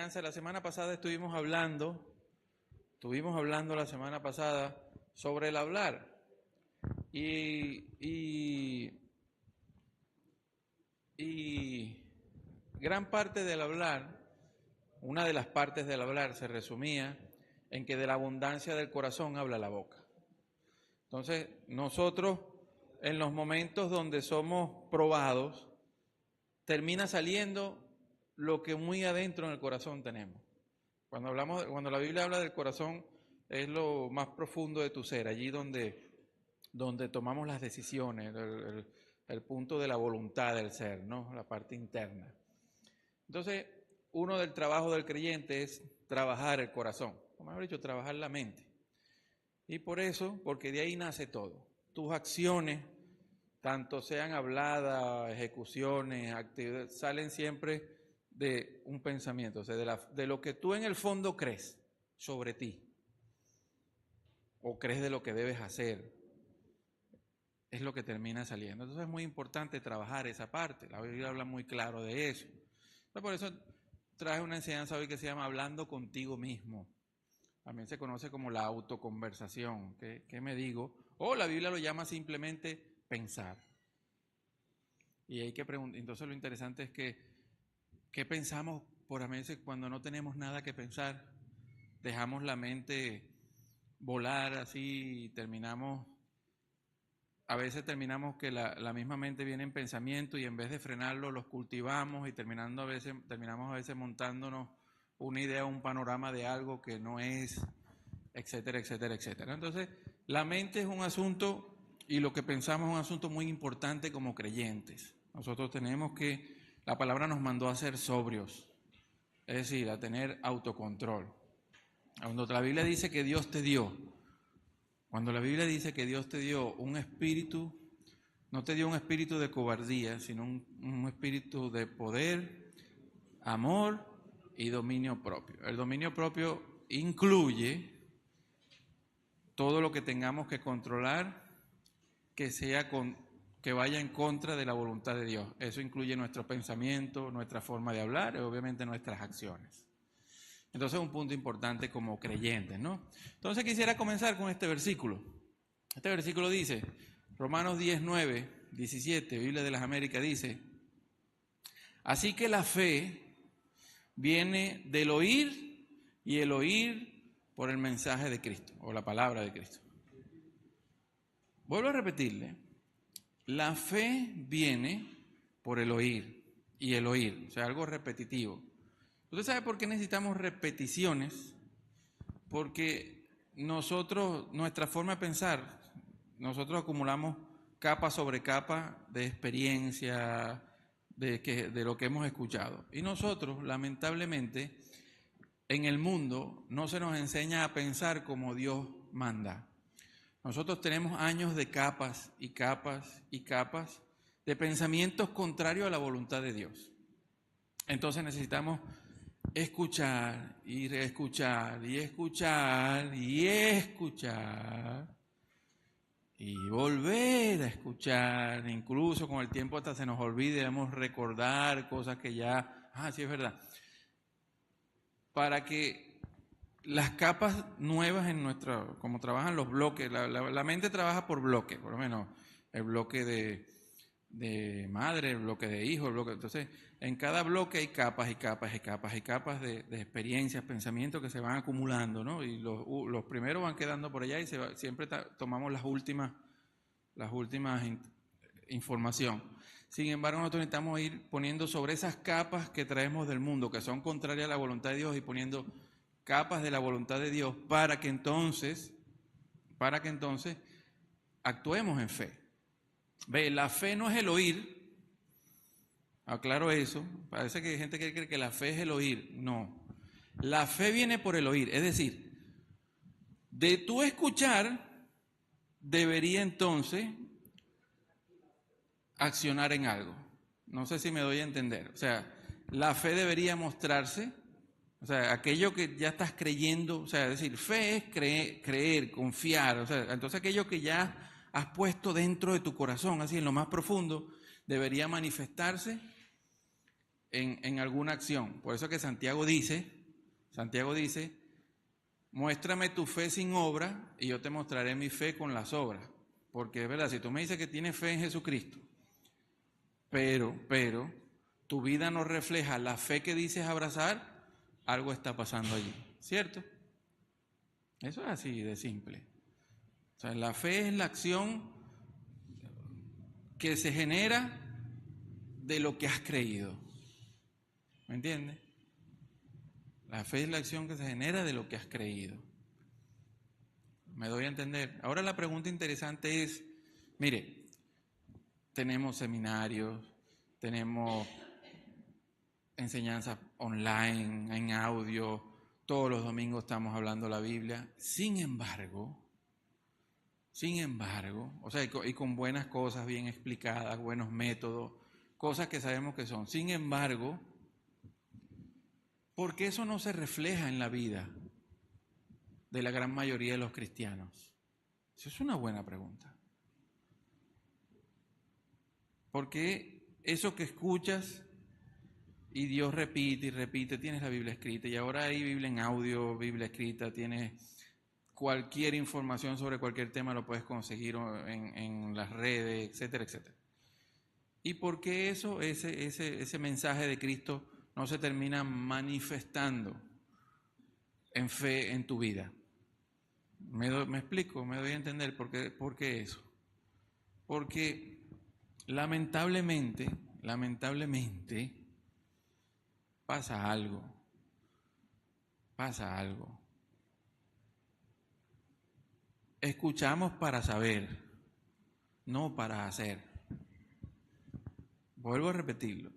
enseñanza. La semana pasada estuvimos hablando la semana pasada sobre el hablar. Y gran parte del hablar, una de las partes del hablar se resumía en que de la abundancia del corazón habla la boca. Entonces, nosotros en los momentos donde somos probados, termina saliendo lo que muy adentro en el corazón tenemos. Cuando la Biblia habla del corazón, es lo más profundo de tu ser, allí donde tomamos las decisiones, el punto de la voluntad del ser, ¿no? La parte interna. Entonces, uno del trabajo del creyente es trabajar el corazón, o mejor dicho, trabajar la mente. Y por eso, porque de ahí nace todo. Tus acciones, tanto sean habladas, ejecuciones, actividades, salen siempre de un pensamiento, o sea, de lo que tú en el fondo crees sobre ti, o crees de lo que debes hacer, es lo que termina saliendo. Entonces es muy importante trabajar esa parte. La Biblia habla muy claro de eso. Entonces, por eso traje una enseñanza hoy que se llama Hablando contigo mismo. También se conoce como la autoconversación. ¿Qué me digo? O la Biblia lo llama simplemente pensar. Y hay que preguntar. Entonces lo interesante es que, ¿qué pensamos por veces cuando no tenemos nada que pensar? Dejamos la mente volar así y a veces terminamos que la misma mente viene en pensamiento y en vez de frenarlo los cultivamos y terminamos a veces montándonos una idea, un panorama de algo que no es, etcétera, etcétera, etcétera. Entonces, la mente es un asunto y lo que pensamos es un asunto muy importante como creyentes. Nosotros la palabra nos mandó a ser sobrios, es decir, a tener autocontrol. Cuando la Biblia dice que Dios te dio un espíritu, no te dio un espíritu de cobardía, sino un espíritu de poder, amor y dominio propio. El dominio propio incluye todo lo que tengamos que controlar que vaya en contra de la voluntad de Dios. Eso incluye nuestro pensamiento, nuestra forma de hablar y obviamente nuestras acciones. Entonces es un punto importante como creyentes, ¿no? Entonces quisiera comenzar con este versículo. Este versículo dice, Romanos 19, 17, Biblia de las Américas dice, así que la fe viene del oír y el oír por el mensaje de Cristo o la palabra de Cristo. Vuelvo a repetirle, la fe viene por el oír y el oír, o sea, algo repetitivo. ¿Usted sabe por qué necesitamos repeticiones? Porque nuestra forma de pensar, nosotros acumulamos capa sobre capa de experiencia, de lo que hemos escuchado. Y nosotros, lamentablemente, en el mundo no se nos enseña a pensar como Dios manda. Nosotros tenemos años de capas y capas y capas de pensamientos contrarios a la voluntad de Dios. Entonces necesitamos escuchar y reescuchar y escuchar y escuchar y volver a escuchar, incluso con el tiempo hasta se nos olvide, debemos recordar cosas que ya, sí es verdad, para que las capas nuevas como trabajan los bloques, la mente trabaja por bloques, por lo menos el bloque de madre, el bloque de hijo, entonces en cada bloque hay capas y capas y capas y capas de experiencias, pensamientos que se van acumulando, ¿no? Y los primeros van quedando por allá y siempre tomamos las últimas información. Sin embargo, nosotros necesitamos ir poniendo sobre esas capas que traemos del mundo, que son contrarias a la voluntad de Dios, y poniendo capas de la voluntad de Dios para que entonces actuemos en fe. Ve, la fe no es el oír. Aclaro eso. Parece que hay gente que cree que la fe es el oír. No. La fe viene por el oír. Es decir, de tú escuchar, debería entonces accionar en algo. No sé si me doy a entender. O sea, la fe debería mostrarse. O sea, aquello que ya estás creyendo. O sea, es decir, fe es creer, confiar. O sea, entonces aquello que ya has puesto dentro de tu corazón, así en lo más profundo, debería manifestarse en alguna acción. Por eso que Santiago dice Santiago dice, muéstrame tu fe sin obra y yo te mostraré mi fe con las obras. Porque es verdad, si tú me dices que tienes fe en Jesucristo, pero tu vida no refleja la fe que dices abrazar, algo está pasando allí, ¿cierto? Eso es así de simple. O sea, la fe es la acción que se genera de lo que has creído. ¿Me entiendes? La fe es la acción que se genera de lo que has creído. ¿Me doy a entender? Ahora la pregunta interesante es, mire, tenemos seminarios, tenemos enseñanzas online, en audio, todos los domingos estamos hablando la Biblia. Sin embargo, o sea, y con buenas cosas bien explicadas, buenos métodos, cosas que sabemos que son. Sin embargo, ¿por qué eso no se refleja en la vida de la gran mayoría de los cristianos? Eso es una buena pregunta. Porque eso que escuchas y Dios repite y repite, tienes la Biblia escrita y ahora hay Biblia en audio, Biblia escrita, tienes cualquier información sobre cualquier tema lo puedes conseguir en las redes, etcétera, etcétera. ¿Y por qué ese mensaje de Cristo no se termina manifestando en fe en tu vida? ¿Me explico? ¿Me doy a entender por qué eso? Porque lamentablemente, pasa algo. Escuchamos para saber, no para hacer. Vuelvo a repetirlo.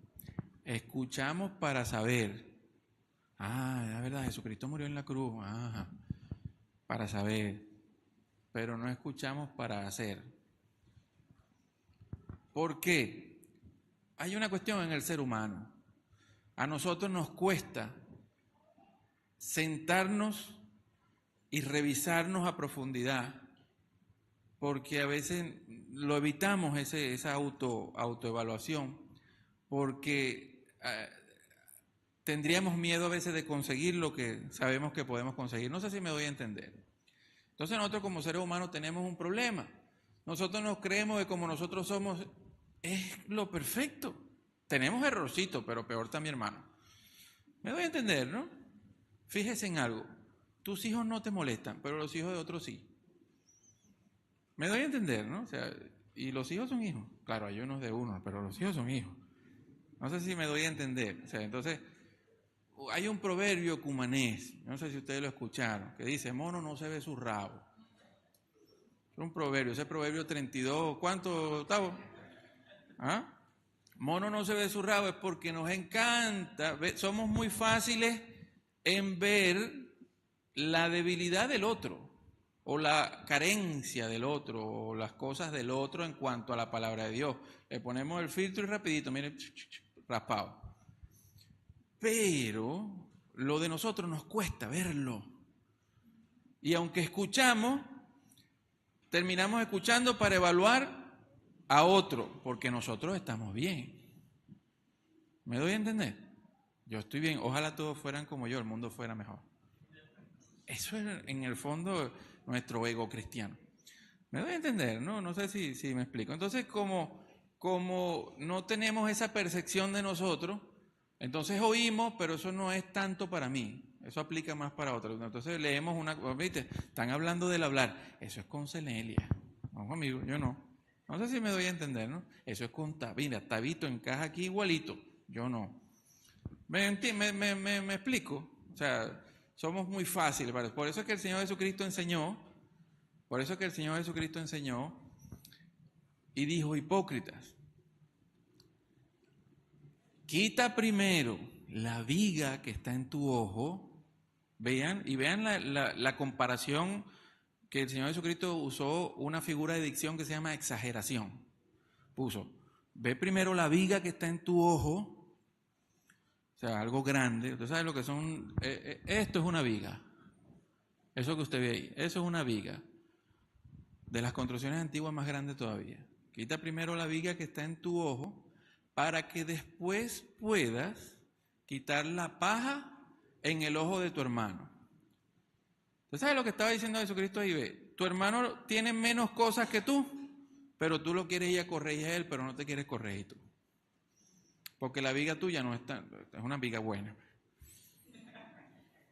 Escuchamos para saber. La verdad, Jesucristo murió en la cruz. Para saber. Pero no escuchamos para hacer. ¿Por qué? Hay una cuestión en el ser humano. A nosotros nos cuesta sentarnos y revisarnos a profundidad, porque a veces lo evitamos esa autoevaluación, porque tendríamos miedo a veces de conseguir lo que sabemos que podemos conseguir. No sé si me doy a entender. Entonces nosotros como seres humanos tenemos un problema. Nosotros nos creemos que como nosotros somos es lo perfecto. Tenemos errorcitos, pero peor está mi hermano. Me doy a entender, ¿no? Fíjese en algo. Tus hijos no te molestan, pero los hijos de otros sí. Me doy a entender, ¿no? O sea, y los hijos son hijos. Claro, hay unos de uno, pero los hijos son hijos. No sé si me doy a entender. O sea, entonces, hay un proverbio cumanés, no sé si ustedes lo escucharon, que dice, mono no se ve su rabo. Es un proverbio, ese proverbio 32, ¿cuánto, Gustavo? Mono no se ve su rabo es porque nos encanta, somos muy fáciles en ver la debilidad del otro, o la carencia del otro, o las cosas del otro en cuanto a la palabra de Dios. Le ponemos el filtro y rapidito, miren, raspado. Pero lo de nosotros nos cuesta verlo. Y aunque escuchamos, terminamos escuchando para evaluar a otro, porque nosotros estamos bien. ¿Me doy a entender? Yo estoy bien, ojalá todos fueran como yo, el mundo fuera mejor. Eso es en el fondo nuestro ego cristiano. ¿Me doy a entender? No sé si me explico. Entonces, como no tenemos esa percepción de nosotros, entonces oímos, pero eso no es tanto para mí. Eso aplica más para otros. Entonces leemos ¿viste? Están hablando del hablar. Eso es con Cenelia. No conmigo, yo no. No sé si me doy a entender, ¿no? Eso es con Mira, Tabito encaja aquí igualito. Yo no. ¿Me explico? O sea, somos muy fáciles. Por eso es que el Señor Jesucristo enseñó, y dijo, hipócritas, quita primero la viga que está en tu ojo. Vean la comparación que el Señor Jesucristo usó, una figura de dicción que se llama exageración. Puso, ve primero la viga que está en tu ojo, o sea, algo grande. Usted sabe lo que son, esto es una viga. Eso que usted ve ahí, eso es una viga. De las construcciones antiguas más grandes todavía. Quita primero la viga que está en tu ojo para que después puedas quitar la paja en el ojo de tu hermano. ¿Usted sabe lo que estaba diciendo Jesucristo ahí? Ve, tu hermano tiene menos cosas que tú, pero tú lo quieres ir a corregir a él, pero no te quieres corregir tú. Porque la viga tuya no es una viga buena.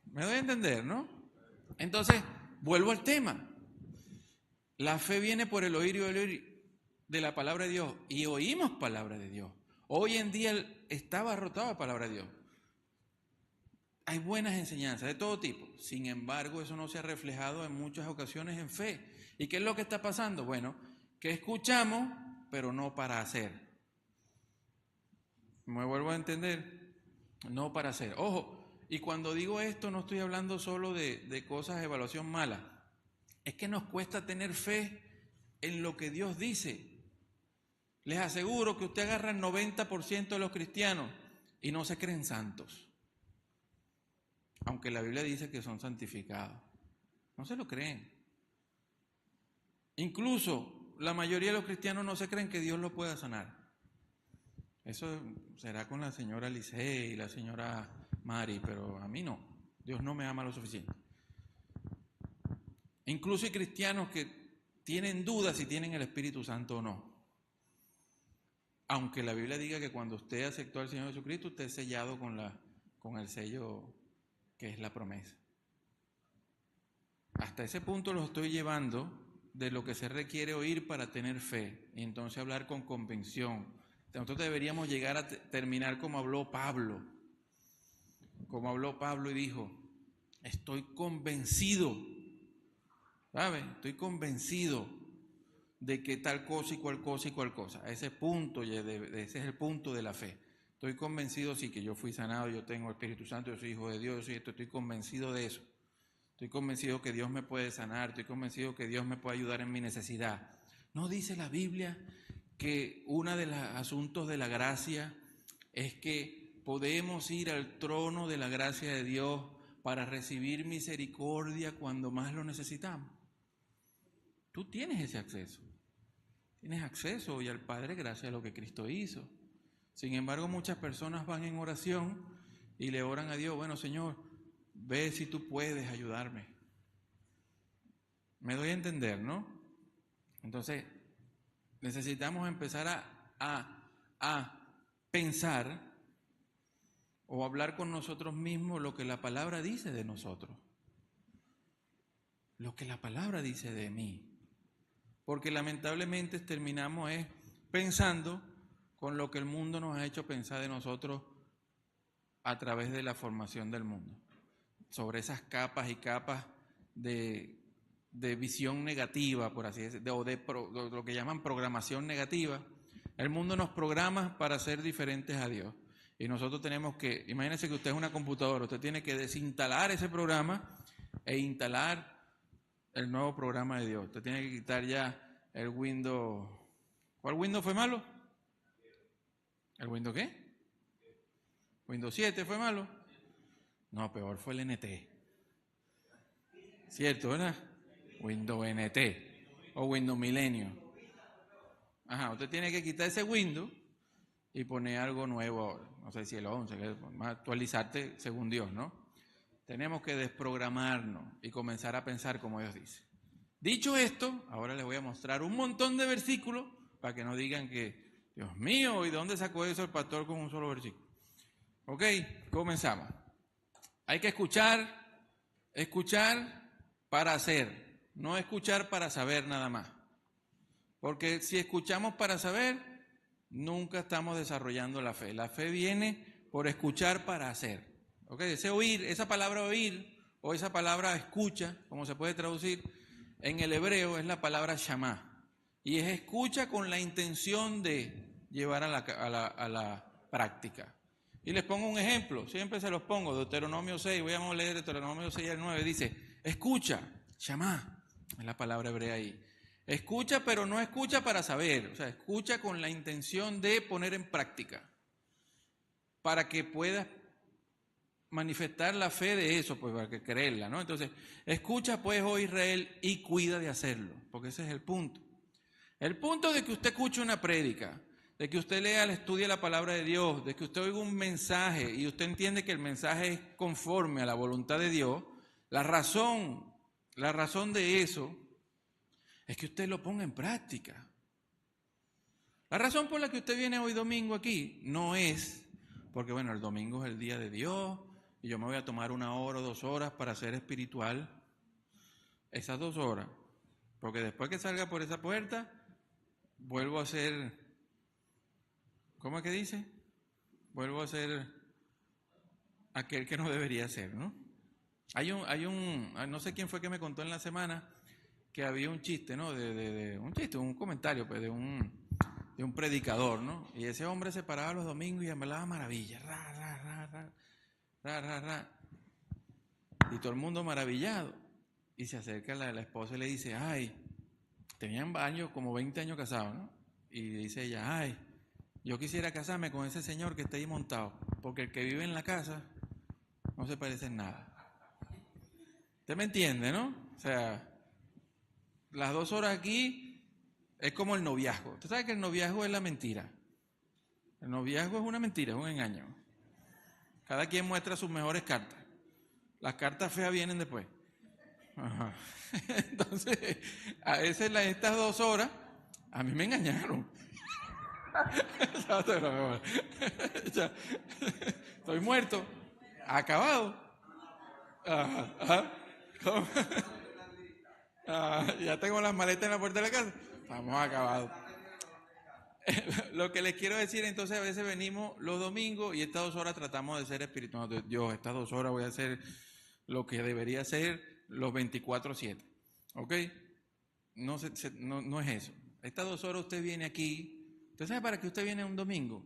¿Me doy a entender, no? Entonces, vuelvo al tema. La fe viene por el oír y el oír de la palabra de Dios. Y oímos palabra de Dios. Hoy en día está abarrotada la palabra de Dios. Hay buenas enseñanzas de todo tipo. Sin embargo, eso no se ha reflejado en muchas ocasiones en fe. ¿Y qué es lo que está pasando? Bueno, que escuchamos, pero no para hacer. ¿Me vuelvo a entender? No para hacer. Ojo, y cuando digo esto no estoy hablando solo de cosas de evaluación mala. Es que nos cuesta tener fe en lo que Dios dice. Les aseguro que usted agarra el 90% de los cristianos y no se creen santos. Aunque la Biblia dice que son santificados. No se lo creen. Incluso la mayoría de los cristianos no se creen que Dios lo pueda sanar. Eso será con la señora Licey y la señora Mari, pero a mí no. Dios no me ama lo suficiente. Incluso hay cristianos que tienen dudas si tienen el Espíritu Santo o no. Aunque la Biblia diga que cuando usted aceptó al Señor Jesucristo, usted es sellado con el sello que es la promesa. Hasta ese punto lo estoy llevando de lo que se requiere oír para tener fe y entonces hablar con convicción. Nosotros deberíamos llegar a terminar como habló Pablo. Como habló Pablo y dijo, estoy convencido, ¿sabe? Estoy convencido de que tal cosa y cual cosa y cual cosa. A ese punto, ese es el punto de la fe. Estoy convencido, sí, que yo fui sanado, yo tengo el Espíritu Santo, yo soy hijo de Dios, yo soy esto, estoy convencido de eso. Estoy convencido que Dios me puede sanar, estoy convencido que Dios me puede ayudar en mi necesidad. ¿No dice la Biblia que uno de los asuntos de la gracia es que podemos ir al trono de la gracia de Dios para recibir misericordia cuando más lo necesitamos? Tú tienes ese acceso. Tienes acceso hoy al Padre gracias a lo que Cristo hizo. Sin embargo, muchas personas van en oración y le oran a Dios, bueno, Señor, ve si tú puedes ayudarme. Me doy a entender, ¿no? Entonces, necesitamos empezar a pensar o hablar con nosotros mismos lo que la palabra dice de nosotros. Lo que la palabra dice de mí. Porque lamentablemente terminamos pensando con lo que el mundo nos ha hecho pensar de nosotros a través de la formación del mundo. Sobre esas capas y capas de visión negativa, por así decirlo, o de lo que llaman programación negativa. El mundo nos programa para ser diferentes a Dios. Y nosotros tenemos que, imagínense que usted es una computadora, usted tiene que desinstalar ese programa e instalar el nuevo programa de Dios. Usted tiene que quitar ya el Windows. ¿Cuál Windows fue malo? ¿El Windows qué? ¿Windows 7 fue malo? No, peor fue el NT. ¿Cierto, verdad? Windows NT o Windows Milenio. Ajá, usted tiene que quitar ese Windows y poner algo nuevo ahora. No sé si el 11, que va a actualizarte según Dios, ¿no? Tenemos que desprogramarnos y comenzar a pensar como Dios dice. Dicho esto, ahora les voy a mostrar un montón de versículos para que no digan que, Dios mío, ¿y de dónde sacó eso el pastor con un solo versículo? Ok, comenzamos. Hay que escuchar para hacer, no escuchar para saber nada más. Porque si escuchamos para saber, nunca estamos desarrollando la fe. La fe viene por escuchar para hacer. ¿Ok? Ese oír, esa palabra oír o esa palabra escucha, como se puede traducir, en el hebreo es la palabra shamá. Y es escucha con la intención de llevar a la práctica. Y les pongo un ejemplo, siempre se los pongo, Deuteronomio 6, voy a leer Deuteronomio 6 al 9, dice, escucha, shamá, es la palabra hebrea ahí. Escucha, pero no escucha para saber, o sea, escucha con la intención de poner en práctica, para que puedas manifestar la fe de eso, pues para que creerla, ¿no? Entonces, escucha pues, oh Israel, y cuida de hacerlo, porque ese es el punto. El punto de que usted escuche una prédica, de que usted lea, estudie la palabra de Dios, de que usted oiga un mensaje y usted entiende que el mensaje es conforme a la voluntad de Dios, la razón de eso es que usted lo ponga en práctica. La razón por la que usted viene hoy domingo aquí no es porque, bueno, el domingo es el día de Dios y yo me voy a tomar 1 hora o 2 horas para ser espiritual. Esas 2 horas, porque después que salga por esa puerta, vuelvo a ser, ¿cómo es que dice? Vuelvo a ser aquel que no debería ser, ¿no? Hay un, no sé quién fue que me contó en la semana que había un chiste, ¿no? Un comentario, pues, de un predicador, ¿no? Y ese hombre se paraba los domingos y hablaba maravillas, y todo el mundo maravillado. Y se acerca la esposa y le dice, ay, tenían años, como 20 años casados, ¿no? Y dice ella, ay, yo quisiera casarme con ese señor que está ahí montado, porque el que vive en la casa no se parece en nada. ¿Usted me entiende, no? O sea, las 2 horas aquí es como el noviazgo. Usted sabe que el noviazgo es la mentira. El noviazgo es una mentira, es un engaño. Cada quien muestra sus mejores cartas. Las cartas feas vienen después. Ajá. Entonces, a veces estas 2 horas, a mí me engañaron. Estoy muerto, acabado. Ajá. Ya tengo las maletas en la puerta de la casa. Estamos acabados. Lo que les quiero decir, entonces, a veces venimos los domingos y estas 2 horas tratamos de ser espirituales. Yo, estas 2 horas voy a hacer lo que debería hacer los 24/7. ¿Ok? No es eso. Estas 2 horas usted viene aquí. ¿Usted sabe para qué usted viene un domingo?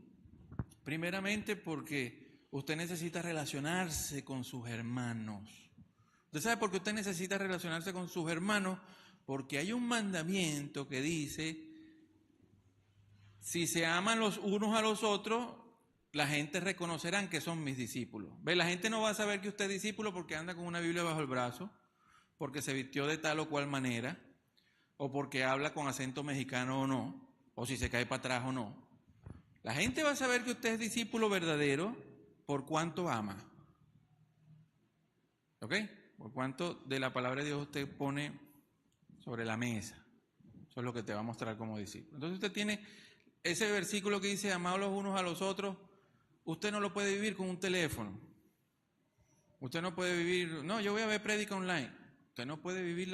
Primeramente porque usted necesita relacionarse con sus hermanos. ¿Usted sabe por qué usted necesita relacionarse con sus hermanos? Porque hay un mandamiento que dice, si se aman los unos a los otros, la gente reconocerán que son mis discípulos. ¿Ve? La gente no va a saber que usted es discípulo porque anda con una Biblia bajo el brazo, porque se vistió de tal o cual manera, o porque habla con acento mexicano o no, o si se cae para atrás o no. La gente va a saber que usted es discípulo verdadero por cuánto ama. ¿Ok? Por cuánto de la palabra de Dios usted pone sobre la mesa. Eso es lo que te va a mostrar como discípulo. Entonces usted tiene ese versículo que dice, amados los unos a los otros, usted no lo puede vivir con un teléfono. Usted no puede vivir, no, yo voy a ver prédica online. Usted no puede vivir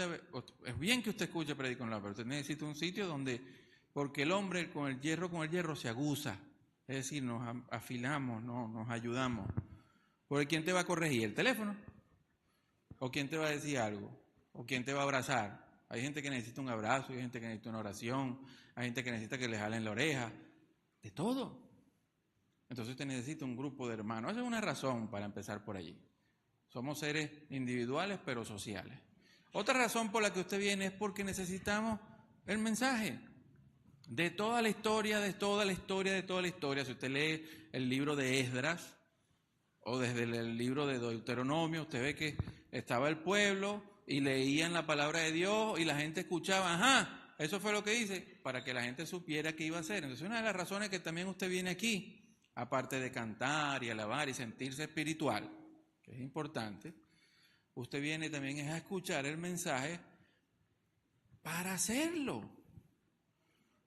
es bien que usted escuche prédica online, pero usted necesita un sitio donde, porque el hombre con el hierro se aguza. Es decir, nos afilamos, nos ayudamos. ¿Por quién te va a corregir? ¿El teléfono? ¿O quién te va a decir algo? ¿O quién te va a abrazar? Hay gente que necesita un abrazo, hay gente que necesita una oración, hay gente que necesita que le jalen la oreja, de todo. Entonces usted necesita un grupo de hermanos. Esa es una razón para empezar por allí. Somos seres individuales pero sociales. Otra razón por la que usted viene es porque necesitamos el mensaje de toda la historia, de toda la historia, de toda la historia. Si usted lee el libro de Esdras o desde el libro de Deuteronomio, usted ve que estaba el pueblo y leían la palabra de Dios y la gente escuchaba, ajá, eso fue lo que hice, para que la gente supiera qué iba a hacer. Entonces una de las razones que también usted viene aquí, aparte de cantar y alabar y sentirse espiritual, que es importante, usted viene también es a escuchar el mensaje para hacerlo.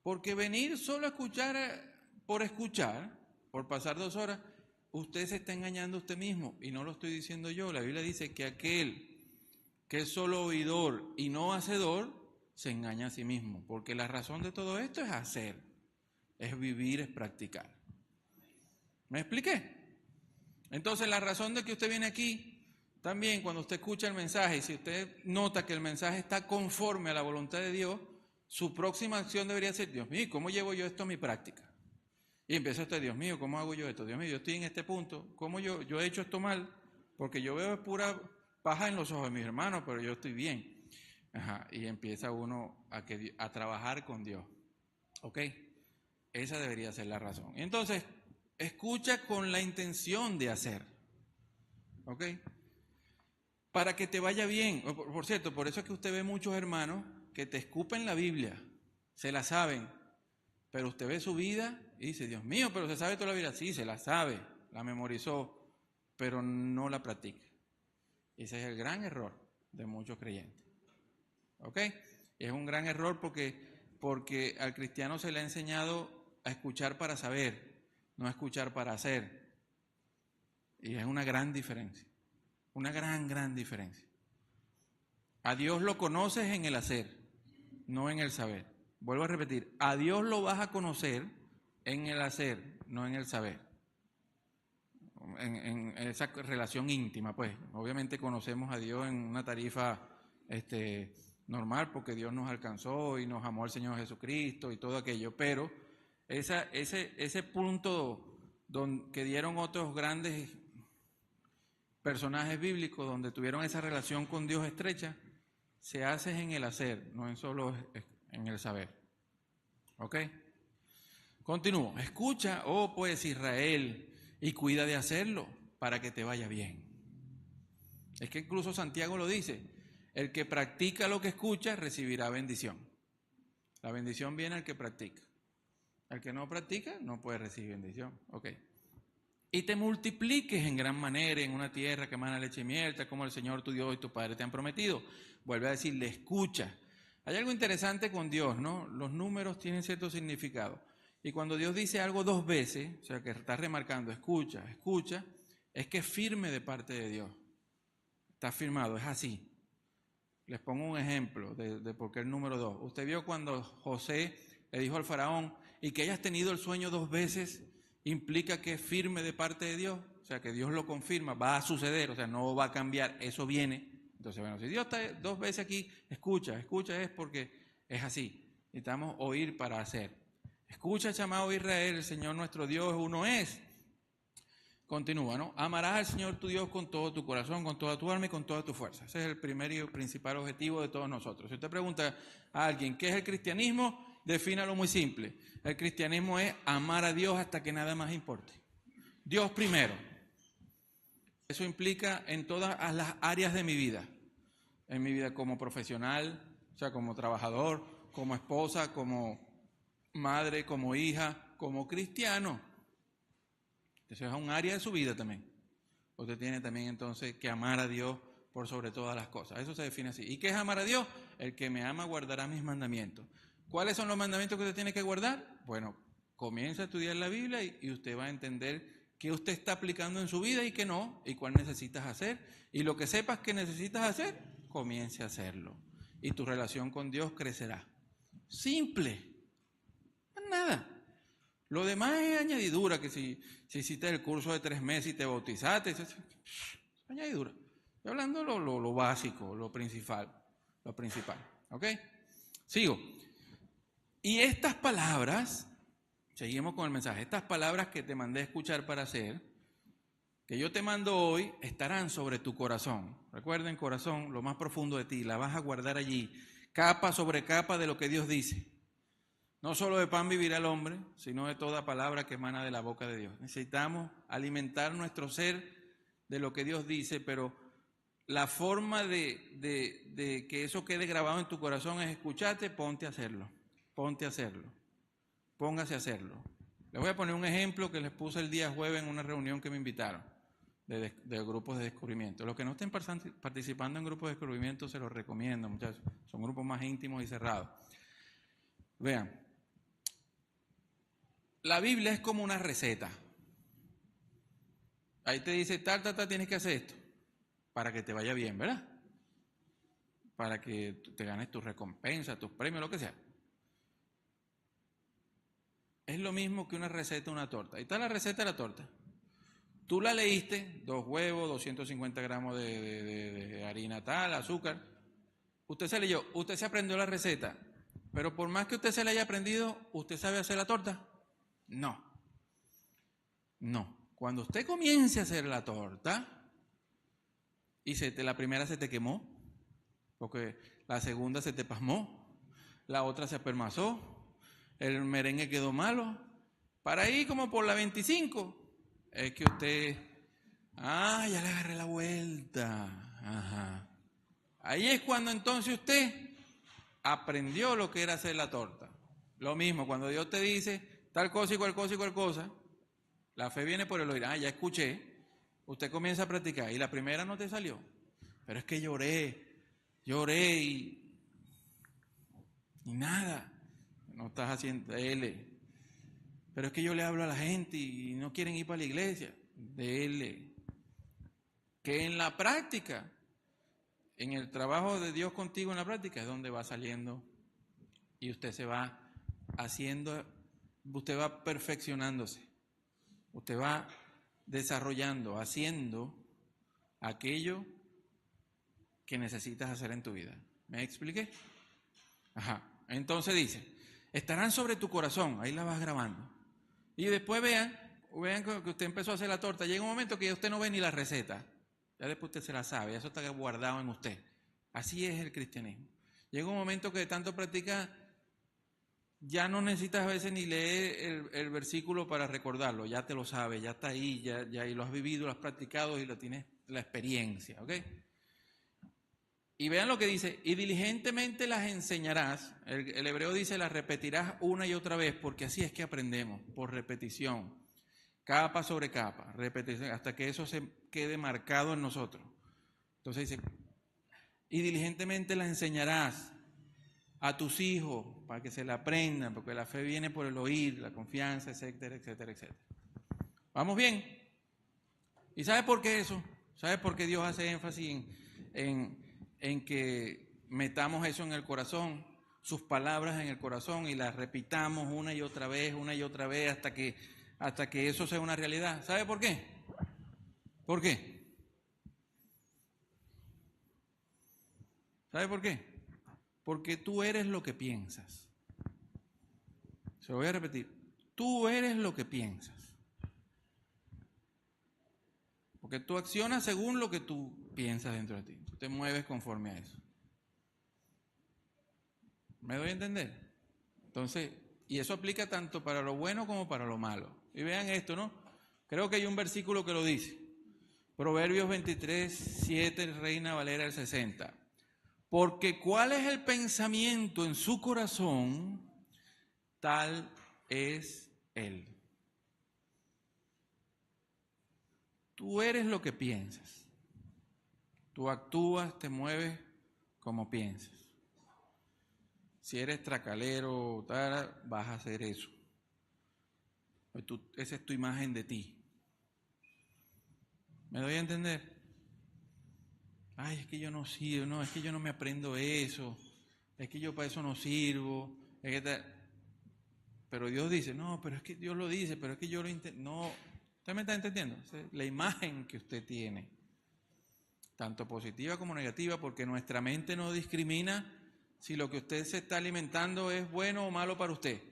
Porque venir solo a escuchar, por pasar 2 horas, usted se está engañando a usted mismo. Y no lo estoy diciendo yo. La Biblia dice que aquel que es solo oidor y no hacedor, se engaña a sí mismo. Porque la razón de todo esto es hacer, es vivir, es practicar. ¿Me expliqué? Entonces la razón de que usted viene aquí, también cuando usted escucha el mensaje, y si usted nota que el mensaje está conforme a la voluntad de Dios, su próxima acción debería ser, Dios mío, ¿cómo llevo yo esto a mi práctica? Y empieza usted, Dios mío, ¿cómo hago yo esto? Dios mío, yo estoy en este punto, ¿cómo yo he hecho esto mal? Porque yo veo pura paja en los ojos de mis hermanos, pero yo estoy bien. Ajá, y empieza uno a trabajar con Dios. ¿Ok? Esa debería ser la razón. Entonces, escucha con la intención de hacer. ¿Ok? Para que te vaya bien. Por cierto, por eso es que usted ve muchos hermanos que te escupen la Biblia, se la saben, pero usted ve su vida Y dice, Dios mío, pero se sabe toda la Biblia. Sí, se la sabe, la memorizó, pero no la practica. Ese es el gran error de muchos creyentes. ¿Ok? Es un gran error porque al cristiano se le ha enseñado a escuchar para saber, no a escuchar para hacer. Y es una gran diferencia. Una gran diferencia. A Dios lo conoces en el hacer, no en el saber. Vuelvo a repetir, a Dios lo vas a conocer en el hacer, no en el saber. En esa relación íntima, pues. Obviamente conocemos a Dios en una tarifa normal, porque Dios nos alcanzó y nos amó al Señor Jesucristo y todo aquello, pero ese punto que dieron otros grandes personajes bíblicos donde tuvieron esa relación con Dios estrecha, se hace en el hacer, no en solo en el saber. ¿Ok? Continúo. Escucha, oh pues Israel, y cuida de hacerlo para que te vaya bien. Es que incluso Santiago lo dice, el que practica lo que escucha recibirá bendición. La bendición viene al que practica. El que no practica no puede recibir bendición. Ok. Y te multipliques en gran manera en una tierra que emana leche y miel, tal como el Señor tu Dios y tu Padre te han prometido. Vuelve a decirle, escucha. Hay algo interesante con Dios, ¿no? Los números tienen cierto significado. Y cuando Dios dice algo dos veces, o sea que está remarcando, escucha, escucha, es que es firme de parte de Dios. Está firmado, es así. Les pongo un ejemplo de por qué el número 2. Usted vio cuando José le dijo al faraón, y que hayas tenido el sueño dos veces, implica que es firme de parte de Dios. O sea, que Dios lo confirma, va a suceder, o sea, no va a cambiar, eso viene. Entonces, bueno, si Dios está dos veces aquí, escucha es porque es así. Necesitamos oír para hacer. Escucha, chamado Israel, el Señor nuestro Dios uno es. Continúa, ¿no? Amarás al Señor tu Dios con todo tu corazón, con toda tu alma y con toda tu fuerza. Ese es el primer y principal objetivo de todos nosotros. Si usted pregunta a alguien, ¿qué es el cristianismo? Defínalo muy simple. El cristianismo es amar a Dios hasta que nada más importe. Dios primero. Eso implica en todas las áreas de mi vida. En mi vida como profesional, o sea, como trabajador, como esposa, como madre, como hija, como cristiano. Eso es un área de su vida también. Usted tiene también entonces que amar a Dios por sobre todas las cosas. Eso se define así. ¿Y qué es amar a Dios? El que me ama guardará mis mandamientos. ¿Cuáles son los mandamientos que usted tiene que guardar? Bueno, comienza a estudiar la Biblia y usted va a entender qué usted está aplicando en su vida y qué no, y cuál necesitas hacer. Y lo que sepas que necesitas hacer, comience a hacerlo. Y tu relación con Dios crecerá. Simple. Nada. Lo demás es añadidura, que si hiciste el curso de 3 meses y te bautizaste, es añadidura. Estoy hablando lo básico, lo principal. ¿Ok? Sigo. Y estas palabras, seguimos con el mensaje, estas palabras que te mandé a escuchar para hacer, que yo te mando hoy, estarán sobre tu corazón. Recuerden, corazón, lo más profundo de ti, la vas a guardar allí, capa sobre capa de lo que Dios dice. No solo de pan vivirá el hombre, sino de toda palabra que emana de la boca de Dios. Necesitamos alimentar nuestro ser de lo que Dios dice, pero la forma de que eso quede grabado en tu corazón es escucharte, ponte a hacerlo. Póngase a hacerlo. Les voy a poner un ejemplo que les puse el día jueves en una reunión que me invitaron de grupos de descubrimiento. Los que no estén participando en grupos de descubrimiento se los recomiendo, muchachos. Son grupos más íntimos y cerrados. Vean. La Biblia es como una receta. Ahí te dice, tal, tienes que hacer esto, para que te vaya bien, ¿verdad? Para que te ganes tus recompensas, tus premios, lo que sea. Es lo mismo que una receta, una torta. Ahí está la receta de la torta. Tú la leíste, 2 huevos, 250 gramos de harina tal, azúcar. Usted se leyó, usted se aprendió la receta, pero por más que usted se la haya aprendido, ¿usted sabe hacer la torta? No. Cuando usted comience a hacer la torta y la primera se te quemó, porque la segunda se te pasmó, la otra se apermazó, el merengue quedó malo, para ahí como por la 25 es que usted, ya le agarré la vuelta, ajá. Ahí es cuando entonces usted aprendió lo que era hacer la torta. Lo mismo, cuando Dios te dice, tal cosa y cual cosa y cual cosa. La fe viene por el oír. Ya escuché. Usted comienza a practicar y la primera no te salió. Pero es que lloré y nada. No estás haciendo L. Pero es que yo le hablo a la gente y no quieren ir para la iglesia. Dele. Que en la práctica, en el trabajo de Dios contigo en la práctica, es donde va saliendo y usted se va haciendo, usted va perfeccionándose, usted va desarrollando, haciendo aquello que necesitas hacer en tu vida. ¿Me expliqué? Ajá. Entonces dice, estarán sobre tu corazón, ahí la vas grabando. Y después vean que usted empezó a hacer la torta. Llega un momento que usted no ve ni la receta. Ya después usted se la sabe, eso está guardado en usted. Así es el cristianismo. Llega un momento que de tanto practica, ya no necesitas a veces ni leer el versículo para recordarlo. Ya te lo sabes, ya está ahí, ya y lo has vivido, lo has practicado y lo tienes la experiencia, ¿ok? Y vean lo que dice, y diligentemente las enseñarás. El hebreo dice, las repetirás una y otra vez, porque así es que aprendemos, por repetición, capa sobre capa, repetición, hasta que eso se quede marcado en nosotros. Entonces dice, y diligentemente las enseñarás a tus hijos, para que se la aprendan, porque la fe viene por el oír, la confianza, etcétera, etcétera, etcétera. ¿Vamos bien? ¿Y sabe por qué eso? ¿Sabe por qué Dios hace énfasis en que metamos eso en el corazón, sus palabras en el corazón y las repitamos una y otra vez, hasta que eso sea una realidad? ¿Sabe por qué? ¿Por qué? ¿Sabe por qué? Porque tú eres lo que piensas. Se lo voy a repetir. Tú eres lo que piensas. Porque tú accionas según lo que tú piensas dentro de ti. Tú te mueves conforme a eso. ¿Me doy a entender? Entonces, y eso aplica tanto para lo bueno como para lo malo. Y vean esto, ¿no? Creo que hay un versículo que lo dice. Proverbios 23, 7, Reina Valera del 60. Porque cuál es el pensamiento en su corazón, tal es él. Tú eres lo que piensas. Tú actúas, te mueves como piensas. Si eres tracalero, vas a hacer eso. Esa es tu imagen de ti. ¿Me doy a entender? Ay, es que yo no sirvo, no, es que yo no me aprendo eso, es que yo para eso no sirvo, pero Dios dice, no, pero es que Dios lo dice, pero es que yo lo intento, no, ¿usted me está entendiendo? La imagen que usted tiene, tanto positiva como negativa, porque nuestra mente no discrimina si lo que usted se está alimentando es bueno o malo para usted.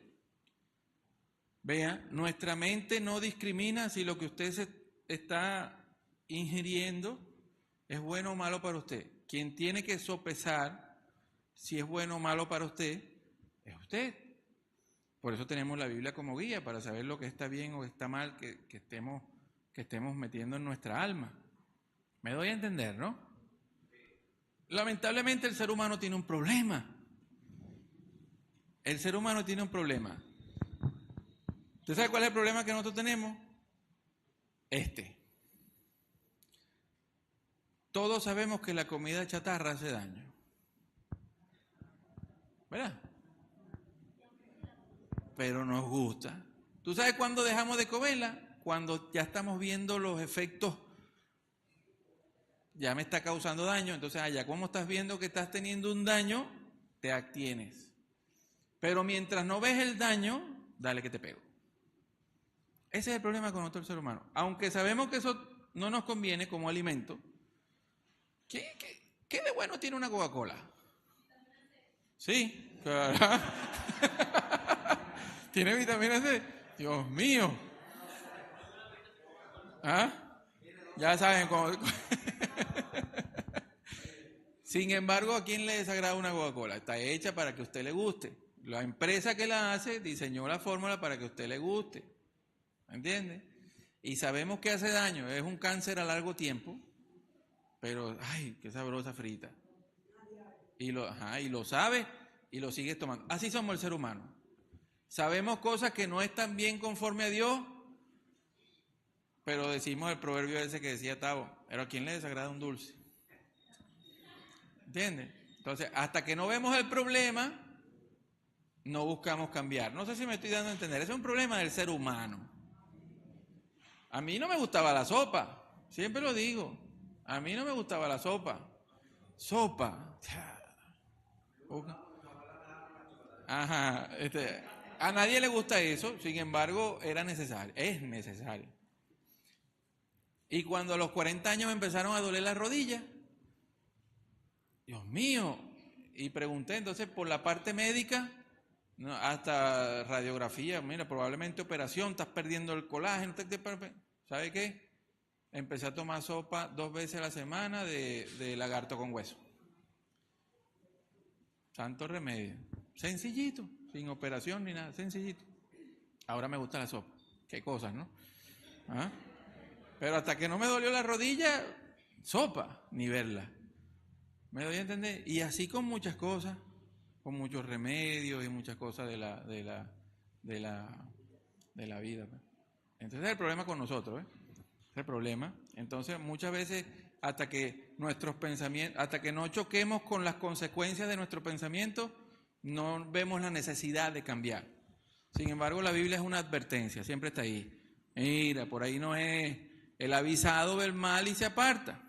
Vea, nuestra mente no discrimina si lo que usted se está ingiriendo es bueno o malo para usted. Quien tiene que sopesar si es bueno o malo para usted es usted. Por eso tenemos la Biblia como guía, para saber lo que está bien o está mal que estemos metiendo en nuestra alma. ¿Me doy a entender, no? Lamentablemente el ser humano tiene un problema. El ser humano tiene un problema. ¿Usted sabe cuál es el problema que nosotros tenemos? Todos sabemos que la comida chatarra hace daño. ¿Verdad? Pero nos gusta. ¿Tú sabes cuándo dejamos de comerla? Cuando ya estamos viendo los efectos. Ya me está causando daño. Entonces, ya como estás viendo que estás teniendo un daño, te abstienes. Pero mientras no ves el daño, dale que te pego. Ese es el problema con nosotros el ser humano. Aunque sabemos que eso no nos conviene como alimento, ¿qué de bueno tiene una Coca-Cola? Sí, claro. ¿Tiene vitamina C? Dios mío. ¿Ah? Ya saben cómo. Sin embargo, ¿a quién le desagrada una Coca-Cola? Está hecha para que a usted le guste. La empresa que la hace diseñó la fórmula para que a usted le guste. ¿Me entiende? Y sabemos que hace daño, es un cáncer a largo tiempo, pero ¡ay, qué sabrosa frita! Y lo sabe y lo sigues tomando. Así somos el ser humano. Sabemos cosas que no están bien conforme a Dios, pero decimos el proverbio ese que decía Tavo, pero ¿a quién le desagrada un dulce? ¿Entiendes? Entonces, hasta que no vemos el problema, no buscamos cambiar. No sé si me estoy dando a entender. Ese es un problema del ser humano. A mí no me gustaba la sopa, siempre lo digo. A mí no me gustaba la sopa. Sopa. Ajá, a nadie le gusta eso, sin embargo, era necesario, es necesario. Y cuando a los 40 años me empezaron a doler las rodillas, Dios mío, y pregunté entonces por la parte médica, no, hasta radiografía, mira, probablemente operación, estás perdiendo el colágeno, ¿sabe qué? Empecé a tomar sopa 2 veces a la semana de lagarto con hueso. Santo remedio. Sencillito, sin operación ni nada, sencillito. Ahora me gusta la sopa. Qué cosas, ¿no? ¿Ah? Pero hasta que no me dolió la rodilla, sopa, ni verla. ¿Me doy a entender? Y así con muchas cosas, con muchos remedios y muchas cosas de la vida. Entonces es el problema con nosotros, es el problema. Entonces muchas veces hasta que nuestros pensamientos, hasta que no choquemos con las consecuencias de nuestro pensamiento, no vemos la necesidad de cambiar. Sin embargo, la Biblia es una advertencia, siempre está ahí. Mira, por ahí no es, el avisado ve el mal y se aparta.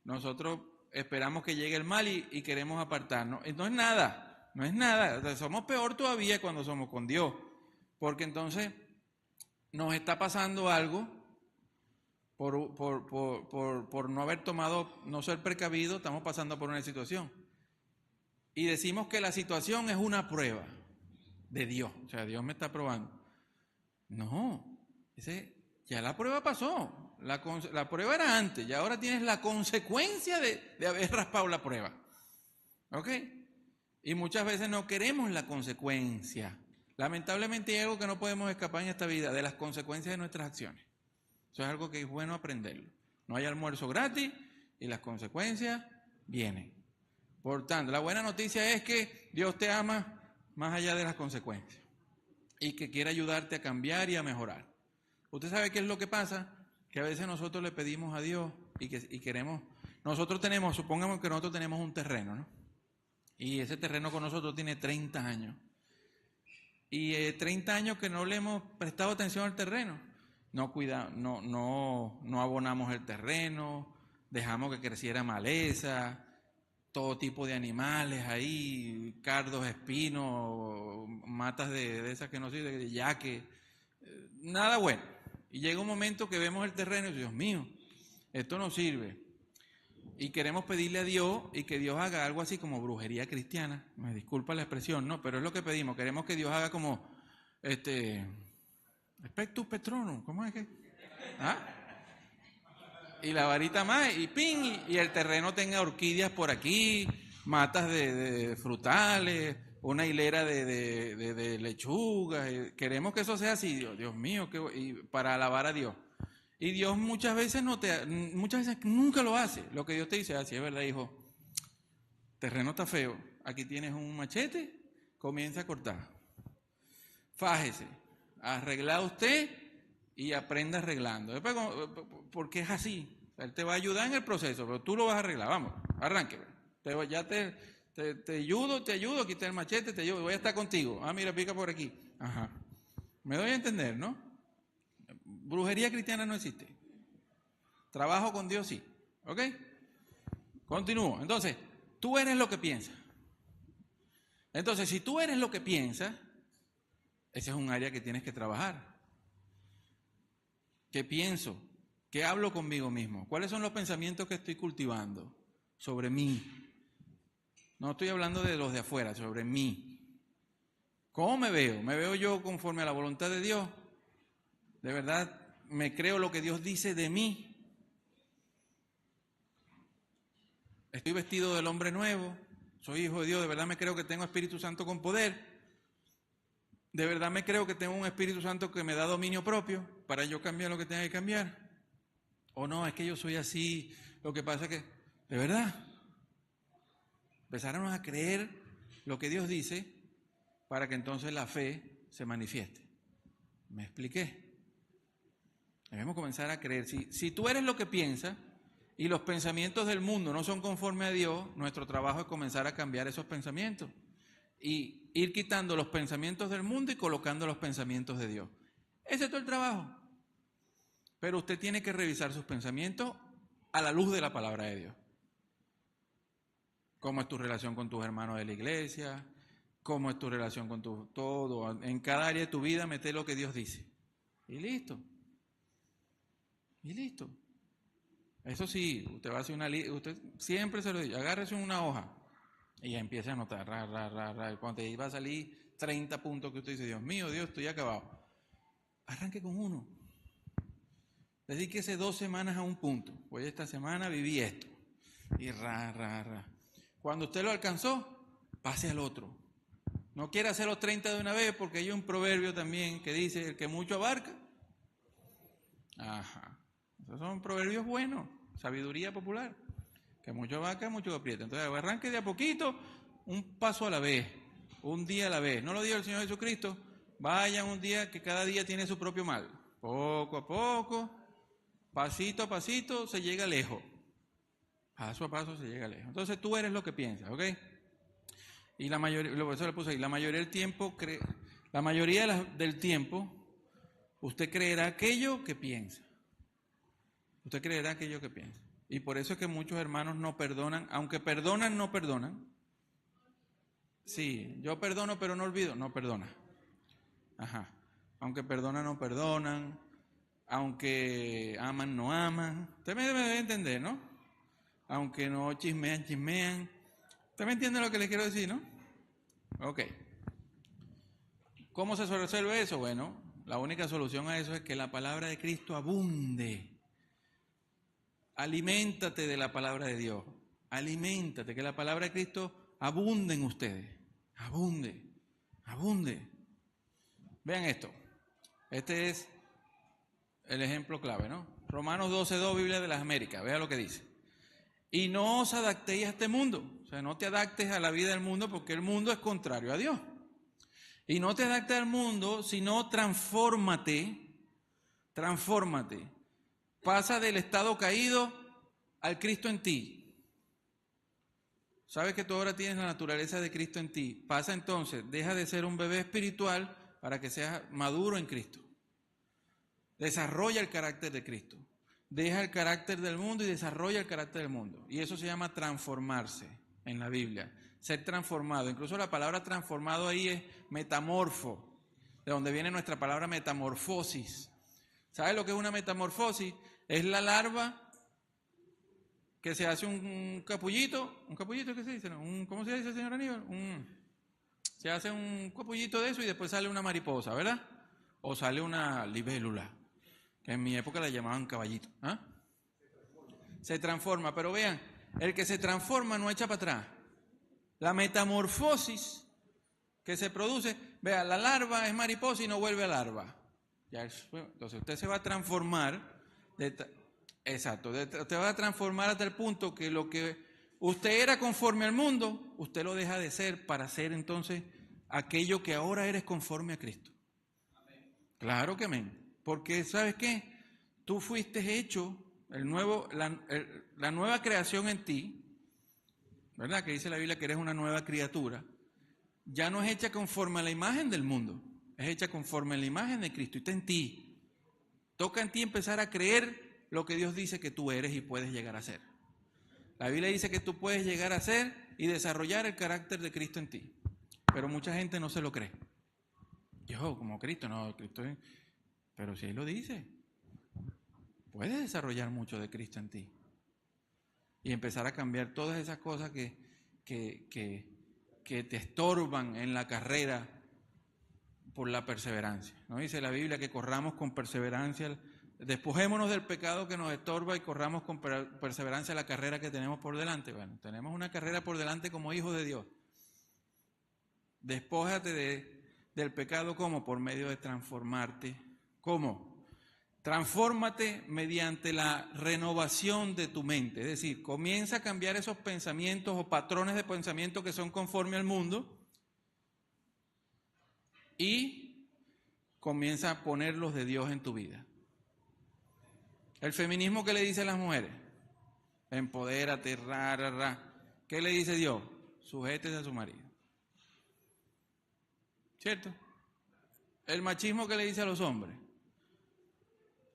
Nosotros esperamos que llegue el mal y queremos apartarnos. No es nada, no es nada. O sea, somos peor todavía cuando somos con Dios, porque entonces nos está pasando algo por no haber tomado, no ser precavido, estamos pasando por una situación. Y decimos que la situación es una prueba de Dios, o sea, Dios me está probando. No, ya la prueba pasó, la prueba era antes, y ahora tienes la consecuencia de haber raspado la prueba. ¿Ok? Y muchas veces no queremos la consecuencia. Lamentablemente hay algo que no podemos escapar en esta vida, de las consecuencias de nuestras acciones. Eso es algo que es bueno aprenderlo. No hay almuerzo gratis y las consecuencias vienen. Por tanto, la buena noticia es que Dios te ama más allá de las consecuencias y que quiere ayudarte a cambiar y a mejorar. ¿Usted sabe qué es lo que pasa? Que a veces nosotros le pedimos a Dios y queremos, supongamos que nosotros tenemos un terreno, ¿no? Y ese terreno con nosotros tiene 30 años. Y 30 años que no le hemos prestado atención al terreno. No abonamos el terreno, dejamos que creciera maleza, todo tipo de animales ahí, cardos, espinos, matas de esas que no sirven, de yaque, nada bueno. Y llega un momento que vemos el terreno y Dios mío, esto no sirve. Y queremos pedirle a Dios y que Dios haga algo así como brujería cristiana. Me disculpa la expresión, no, pero es lo que pedimos. Queremos que Dios haga como Spectus Petronum, ¿cómo es que? ¿Ah? Y la varita más, y ping, y el terreno tenga orquídeas por aquí, matas de frutales, una hilera de lechugas. Queremos que eso sea así, Dios mío, y para alabar a Dios. Y Dios muchas veces nunca lo hace. Lo que Dios te dice, así es verdad, hijo. Terreno está feo. Aquí tienes un machete, comienza a cortar. Fájese, arregla usted y aprenda arreglando. Después, porque es así. Él te va a ayudar en el proceso, pero tú lo vas a arreglar. Vamos, arranque. Te ayudo, quita el machete, te ayudo, voy a estar contigo. Ah, mira, pica por aquí. Ajá. Me doy a entender, ¿no? Brujería cristiana no existe. Trabajo con Dios sí. ¿Ok? Continúo. Entonces, tú eres lo que piensas. Entonces, si tú eres lo que piensas, ese es un área que tienes que trabajar. ¿Qué pienso? ¿Qué hablo conmigo mismo? ¿Cuáles son los pensamientos que estoy cultivando sobre mí? No estoy hablando de los de afuera, sobre mí. ¿Cómo me veo? ¿Me veo yo conforme a la voluntad de Dios? ¿De verdad me creo lo que Dios dice de mí? ¿Estoy vestido del hombre nuevo? ¿Soy hijo de Dios? ¿De verdad me creo que tengo Espíritu Santo con poder? ¿De verdad me creo que tengo un Espíritu Santo que me da dominio propio para yo cambiar lo que tenga que cambiar? ¿O no, es que yo soy así? Lo que pasa es que, ¿de verdad? Empezaron a creer lo que Dios dice para que entonces la fe se manifieste. ¿Me expliqué? Debemos comenzar a creer. Si tú eres lo que piensas y los pensamientos del mundo no son conforme a Dios, nuestro trabajo es comenzar a cambiar esos pensamientos y ir quitando los pensamientos del mundo y colocando los pensamientos de Dios. Ese es todo el trabajo. Pero usted tiene que revisar sus pensamientos a la luz de la palabra de Dios. ¿Cómo es tu relación con tus hermanos de la iglesia? ¿Cómo es tu relación con todo? En cada área de tu vida mete lo que Dios dice. Y listo. Y listo. Eso sí, usted va a hacer una lista, usted siempre se lo dice, agárrese una hoja y ya empiece a anotar, cuando te va a salir 30 puntos que usted dice, Dios mío, Dios, estoy acabado. Arranque con uno. Dedíquese 2 semanas a un punto. Pues esta semana viví esto. Y Cuando usted lo alcanzó, pase al otro. No quiere hacer los 30 de una vez porque hay un proverbio también que dice, el que mucho abarca. Ajá. Esos son proverbios buenos, sabiduría popular. Que mucho abarca, mucho aprieta. Entonces arranque de a poquito, un paso a la vez, un día a la vez. ¿No lo dijo el Señor Jesucristo? Vayan un día que cada día tiene su propio mal. Poco a poco, pasito a pasito, se llega lejos. Paso a paso se llega lejos. Entonces tú eres lo que piensas, ¿ok? Y la mayoría, eso le puse ahí, la mayoría del tiempo, del tiempo, usted creerá aquello que piensa. Usted creerá aquello que piensa. Y por eso es que muchos hermanos no perdonan, aunque perdonan, no perdonan. Sí, yo perdono pero no olvido, no perdona. Ajá. Aunque perdonan, no perdonan. Aunque aman, no aman. Usted me debe entender, ¿no? Aunque no chismean, chismean. ¿Usted me entiende lo que le quiero decir, no? Ok. ¿Cómo se resuelve eso? Bueno, la única solución a eso es que la palabra de Cristo abunde. Aliméntate de la palabra de Dios. Aliméntate, que la palabra de Cristo abunde en ustedes. Abunde, abunde. Vean esto. Este es el ejemplo clave, ¿no? Romanos 12:2, Biblia de las Américas. Vea lo que dice. Y no os adaptéis a este mundo. O sea, no te adaptes a la vida del mundo porque el mundo es contrario a Dios. Y no te adaptes al mundo, sino transfórmate. Pasa del estado caído al Cristo en ti. Sabes que tú ahora tienes la naturaleza de Cristo en ti. Pasa entonces, deja de ser un bebé espiritual para que seas maduro en Cristo. Desarrolla el carácter de Cristo. Deja el carácter del mundo y desarrolla el carácter del mundo. Y eso se llama transformarse en la Biblia. Ser transformado. Incluso la palabra transformado ahí es metamorfo, de donde viene nuestra palabra metamorfosis. ¿Sabes lo que es una metamorfosis? Es la larva que se hace un capullito. ¿Un capullito qué se dice? ¿Cómo se dice, señor Aníbal? Se hace un capullito de eso y después sale una mariposa, ¿verdad? O sale una libélula, que en mi época la llamaban caballito. ¿Ah? Se transforma, pero vean, el que se transforma no echa para atrás. La metamorfosis que se produce, vea, la larva es mariposa y no vuelve a larva. Entonces usted se va a transformar, usted va a transformar hasta el punto que lo que usted era conforme al mundo, usted lo deja de ser para ser entonces aquello que ahora eres conforme a Cristo. Amén. Claro que amén. Porque ¿sabes qué? Tú fuiste hecho, la nueva creación en ti, ¿verdad? Que dice la Biblia que eres una nueva criatura. Ya no es hecha conforme a la imagen del mundo, es hecha conforme a la imagen de Cristo y está en ti. Toca en ti empezar a creer lo que Dios dice que tú eres y puedes llegar a ser. La Biblia dice que tú puedes llegar a ser y desarrollar el carácter de Cristo en ti, pero mucha gente no se lo cree. Yo, como Cristo, no, Cristo es... Pero si Él lo dice, puedes desarrollar mucho de Cristo en ti y empezar a cambiar todas esas cosas que te estorban en la carrera por la perseverancia. ¿No dice la Biblia que corramos con perseverancia? Despojémonos del pecado que nos estorba y corramos con perseverancia la carrera que tenemos por delante. Bueno, tenemos una carrera por delante como hijos de Dios. Despójate del pecado, ¿cómo? Por medio de transformarte. ¿Cómo? Transfórmate mediante la renovación de tu mente. Es decir, comienza a cambiar esos pensamientos o patrones de pensamiento que son conforme al mundo y comienza a poner los de Dios en tu vida. El feminismo, ¿qué le dice a las mujeres? Empodérate, ¿Qué le dice Dios? Sujétese a su marido. ¿Cierto? El machismo, ¿qué le dice a los hombres?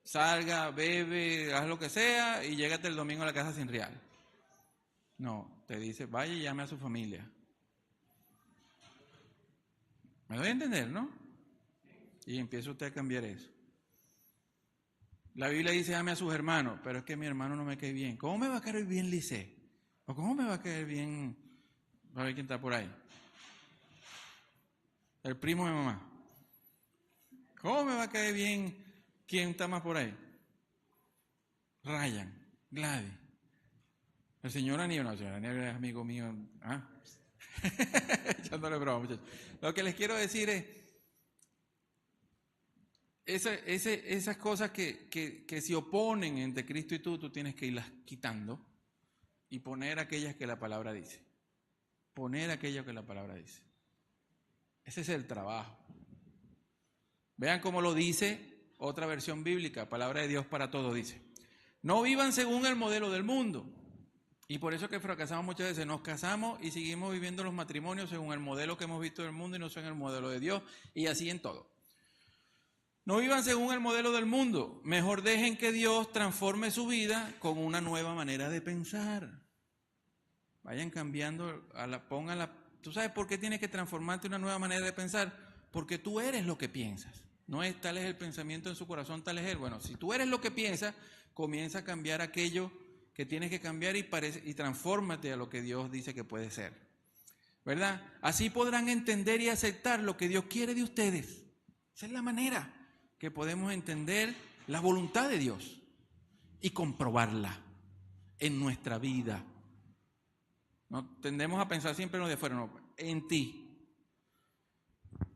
Salga, bebe, haz lo que sea y llégate el domingo a la casa sin real. No, te dice, vaya y llame a su familia. ¿Me doy a entender, no? Y empieza usted a cambiar eso. La Biblia dice, ame a sus hermanos, pero es que mi hermano no me cae bien. ¿Cómo me va a caer bien Lice? ¿O cómo me va a caer bien, a ver quién está por ahí? El primo de mamá. ¿Cómo me va a caer bien quién está más por ahí? Ryan, Gladys. El señor Aníbal, no, el señor Aníbal es amigo mío. ¿Ah? Echándole broma, muchachos. Lo que les quiero decir es, esas cosas que se oponen entre Cristo y tú tienes que irlas quitando y poner aquellas que la palabra dice. Poner aquello que la palabra dice. Ese es el trabajo. Vean cómo lo dice otra versión bíblica, palabra de Dios para todos, dice. No vivan según el modelo del mundo. Y por eso que fracasamos muchas veces, nos casamos y seguimos viviendo los matrimonios según el modelo que hemos visto del mundo y no según el modelo de Dios, y así en todo. No vivan según el modelo del mundo, mejor dejen que Dios transforme su vida con una nueva manera de pensar. Vayan cambiando, ¿tú sabes por qué tienes que transformarte una nueva manera de pensar? Porque tú eres lo que piensas. No es tal es el pensamiento en su corazón, tal es él. Bueno, si tú eres lo que piensas, comienza a cambiar aquello que tienes que cambiar y transfórmate a lo que Dios dice que puede ser. ¿Verdad? Así podrán entender y aceptar lo que Dios quiere de ustedes. Esa es la manera que podemos entender la voluntad de Dios y comprobarla en nuestra vida. No tendemos a pensar siempre en lo de afuera, no, en ti,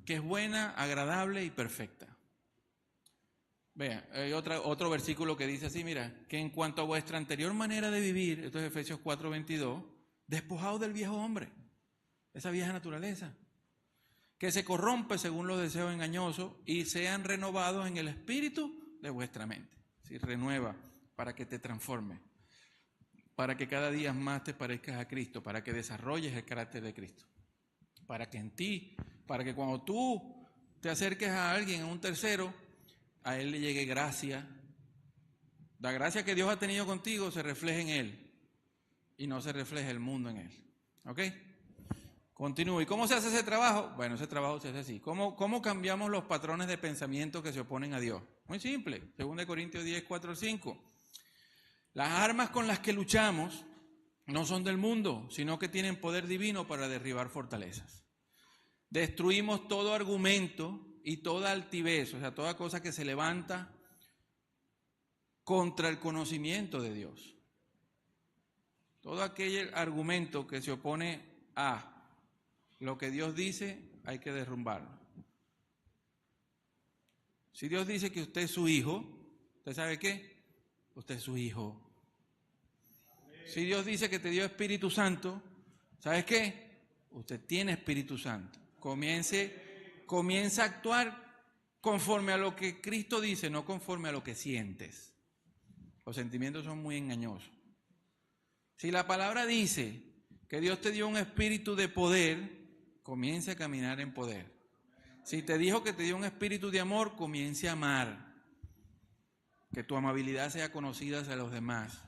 que es buena, agradable y perfecta. Vean, hay otro versículo que dice así, mira, que en cuanto a vuestra anterior manera de vivir, esto es Efesios 4:22, despojaos del viejo hombre, esa vieja naturaleza, que se corrompe según los deseos engañosos y sean renovados en el espíritu de vuestra mente. ¿Sí? Renueva para que te transforme, para que cada día más te parezcas a Cristo, para que desarrolles el carácter de Cristo, para que en ti, para que cuando tú te acerques a alguien, a un tercero, a él le llegue gracia. La gracia que Dios ha tenido contigo se refleja en él y no se refleja el mundo en él. ¿Ok? Continúo. ¿Y cómo se hace ese trabajo? Bueno, ese trabajo se hace así. ¿Cómo cambiamos los patrones de pensamiento que se oponen a Dios? Muy simple. 2 Corintios 10, 4 al 5. Las armas con las que luchamos no son del mundo, sino que tienen poder divino para derribar fortalezas. Destruimos todo argumento y toda altivez, o sea, toda cosa que se levanta contra el conocimiento de Dios. Todo aquel argumento que se opone a lo que Dios dice, hay que derrumbarlo. Si Dios dice que usted es su hijo, ¿usted sabe qué? Usted es su hijo. Si Dios dice que te dio Espíritu Santo, ¿sabes qué? Usted tiene Espíritu Santo. Comienza a actuar conforme a lo que Cristo dice, no conforme a lo que sientes. Los sentimientos son muy engañosos. Si la palabra dice que Dios te dio un espíritu de poder, comience a caminar en poder. Si te dijo que te dio un espíritu de amor, comience a amar. Que tu amabilidad sea conocida hacia los demás.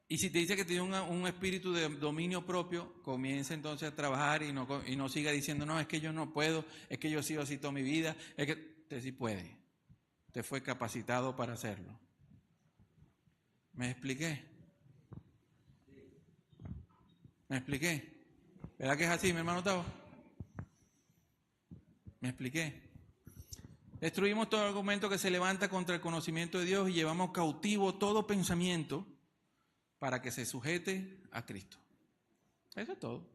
Y si te dice que te dio un espíritu de dominio propio, comience entonces a trabajar y no siga diciendo, no, es que yo no puedo, es que yo he sido así toda mi vida, es que usted sí puede. Usted fue capacitado para hacerlo. ¿Me expliqué? ¿Me expliqué? ¿Verdad que es así, mi hermano Tavo? ¿Me expliqué? Destruimos todo argumento que se levanta contra el conocimiento de Dios y llevamos cautivo todo pensamiento para que se sujete a Cristo. Eso es todo.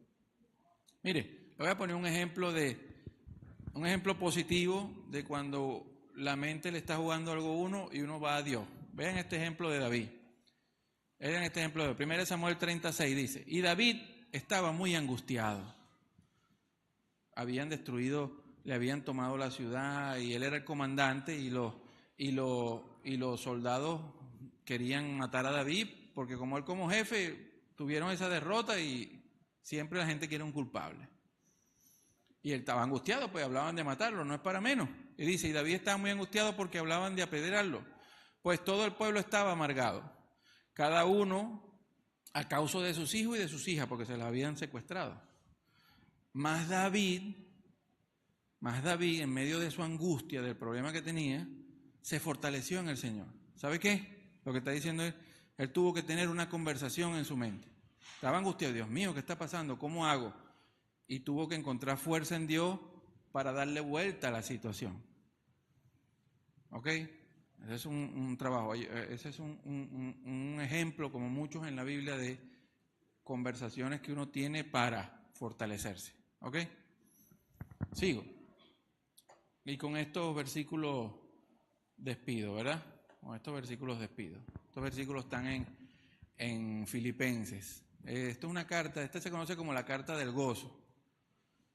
Mire, le voy a poner un ejemplo positivo de cuando la mente le está jugando algo a uno y uno va a Dios. Vean este ejemplo de David. Vean este ejemplo de 1 Samuel 36 dice, y David estaba muy angustiado. Habían destruido le habían tomado la ciudad y él era el comandante y los soldados querían matar a David porque como él como jefe tuvieron esa derrota y siempre la gente quiere un culpable. Y él estaba angustiado, pues hablaban de matarlo, no es para menos. Y dice, y David estaba muy angustiado porque hablaban de apedrearlo. Pues todo el pueblo estaba amargado, cada uno a causa de sus hijos y de sus hijas, porque se las habían secuestrado. Más David, en medio de su angustia, del problema que tenía, se fortaleció en el Señor. ¿Sabe qué? Lo que está diciendo es, él tuvo que tener una conversación en su mente. Estaba angustiado, Dios mío, ¿qué está pasando? ¿Cómo hago? Y tuvo que encontrar fuerza en Dios para darle vuelta a la situación. ¿Ok? Ese es un trabajo, ese es un ejemplo, como muchos en la Biblia, de conversaciones que uno tiene para fortalecerse. ¿Ok? Sigo. Y con estos versículos despido, ¿verdad? Con estos versículos despido. Estos versículos están en Filipenses. Esto es una carta, esta se conoce como la carta del gozo.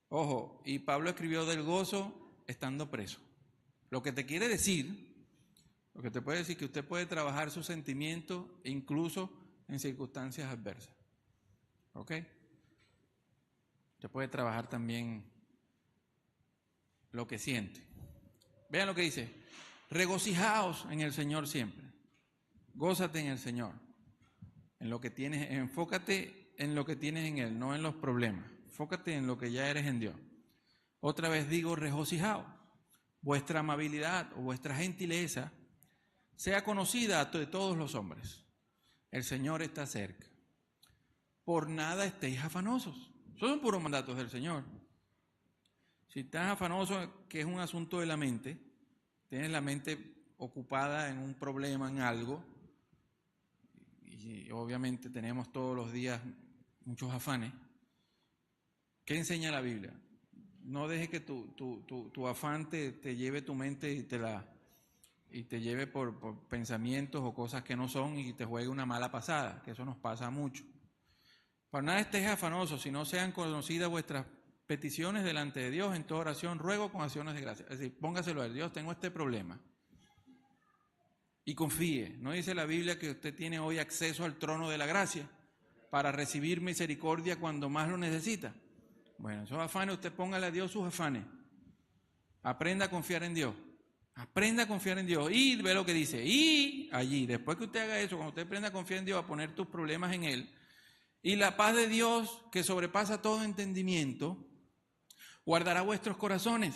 Ojo, y Pablo escribió del gozo estando preso. Lo que te quiere decir, lo que te puede decir que usted puede trabajar sus sentimientos incluso en circunstancias adversas. ¿Ok? Usted puede trabajar también lo que siente. Vean lo que dice. Regocijaos en el Señor siempre. Gózate en el Señor. En lo que tienes, enfócate en lo que tienes en Él, no en los problemas. Enfócate en lo que ya eres en Dios. Otra vez digo, regocijaos. Vuestra amabilidad o vuestra gentileza sea conocida de todos los hombres. El Señor está cerca. Por nada estéis afanosos. Esos son puros mandatos del Señor. Si estás afanoso, que es un asunto de la mente, tienes la mente ocupada en un problema, en algo, y obviamente tenemos todos los días muchos afanes. ¿Qué enseña la Biblia? No dejes que tu afán te lleve tu mente y te lleve por pensamientos o cosas que no son y te juegue una mala pasada, que eso nos pasa mucho. Para nada estés afanosos, sino sean conocidas vuestras peticiones delante de Dios en toda oración, ruego con acciones de gracia. Es decir, póngaselo a Dios, tengo este problema. Y confíe. ¿No dice la Biblia que usted tiene hoy acceso al trono de la gracia para recibir misericordia cuando más lo necesita? Bueno, esos afanes, usted póngale a Dios sus afanes. Aprenda a confiar en Dios. Aprenda a confiar en Dios. Y ve lo que dice. Y allí, después que usted haga eso, cuando usted aprenda a confiar en Dios, a poner tus problemas en Él, y la paz de Dios, que sobrepasa todo entendimiento, guardará vuestros corazones.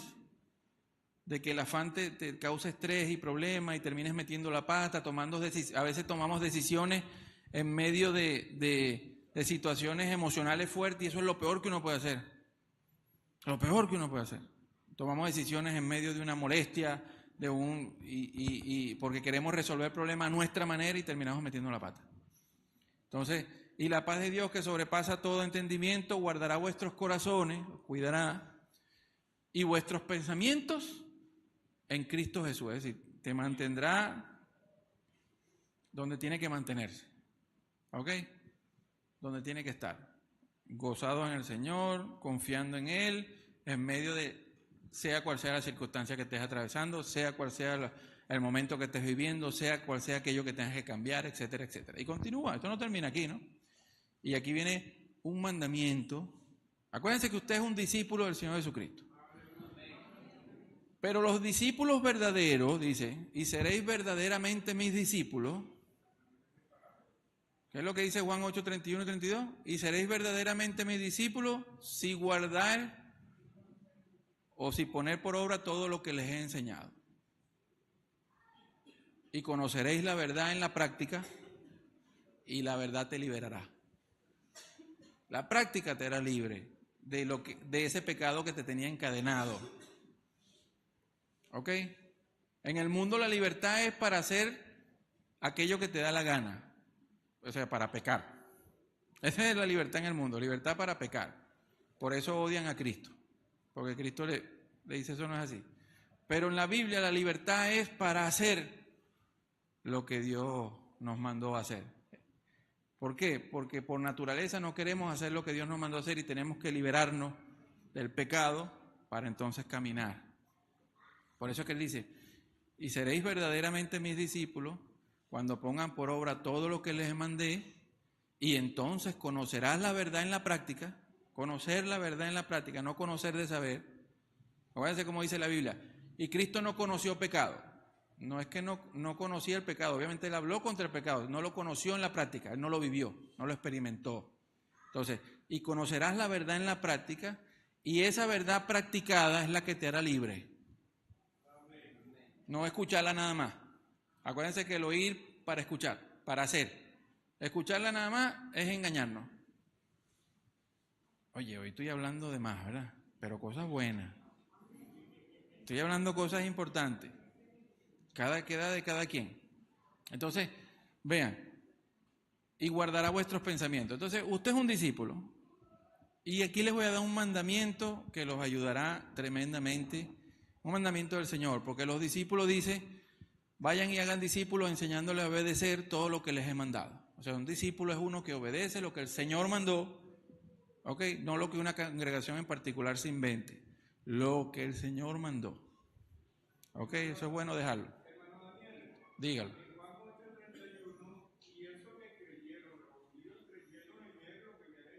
De que el afán te cause estrés y problemas y termines metiendo la pata, a veces tomamos decisiones en medio de situaciones emocionales fuertes y eso es lo peor que uno puede hacer. Lo peor que uno puede hacer. Tomamos decisiones en medio de una molestia, porque queremos resolver el problema a nuestra manera y terminamos metiendo la pata. Entonces, y la paz de Dios que sobrepasa todo entendimiento guardará vuestros corazones, cuidará, y vuestros pensamientos en Cristo Jesús. Es decir, te mantendrá donde tiene que mantenerse. ¿Ok? Donde tiene que estar. Gozado en el Señor, confiando en Él, en medio de, sea cual sea la circunstancia que estés atravesando, sea cual sea el momento que estés viviendo, sea cual sea aquello que tengas que cambiar, etcétera, etcétera. Y continúa, esto no termina aquí, ¿no? Y aquí viene un mandamiento. Acuérdense que usted es un discípulo del Señor Jesucristo. Pero los discípulos verdaderos, dice, y seréis verdaderamente mis discípulos. ¿Qué es lo que dice Juan 8, 31 y 32? Y seréis verdaderamente mis discípulos si guardar o si poner por obra todo lo que les he enseñado. Y conoceréis la verdad en la práctica y la verdad te liberará. La práctica te hará libre de ese pecado que te tenía encadenado. ¿Ok? En el mundo la libertad es para hacer aquello que te da la gana, o sea, para pecar. Esa es la libertad en el mundo, libertad para pecar. Por eso odian a Cristo, porque Cristo le dice eso no es así. Pero en la Biblia la libertad es para hacer lo que Dios nos mandó a hacer. ¿Por qué? Porque por naturaleza no queremos hacer lo que Dios nos mandó a hacer y tenemos que liberarnos del pecado para entonces caminar. Por eso es que él dice, y seréis verdaderamente mis discípulos cuando pongan por obra todo lo que les mandé, y entonces conocerás la verdad en la práctica. Conocer la verdad en la práctica, no conocer de saber. Acuérdense como dice la Biblia, y Cristo no conoció pecado. No es que no conocía el pecado, obviamente él habló contra el pecado, no lo conoció en la práctica, él no lo vivió, no lo experimentó. Entonces, y conocerás la verdad en la práctica, y esa verdad practicada es la que te hará libre. No escucharla nada más. Acuérdense que el oír para escuchar, para hacer. Escucharla nada más es engañarnos. Oye, hoy estoy hablando de más, ¿verdad? Pero cosas buenas. Estoy hablando cosas importantes. Queda de cada quien. Entonces, vean, y guardará vuestros pensamientos. Entonces, usted es un discípulo. Y aquí les voy a dar un mandamiento que los ayudará tremendamente. Un mandamiento del Señor, porque los discípulos dicen, vayan y hagan discípulos enseñándoles a obedecer todo lo que les he mandado. O sea, un discípulo es uno que obedece lo que el Señor mandó, ¿ok? No lo que una congregación en particular se invente, lo que el Señor mandó. ¿Ok? Eso es bueno dejarlo. Dígalo.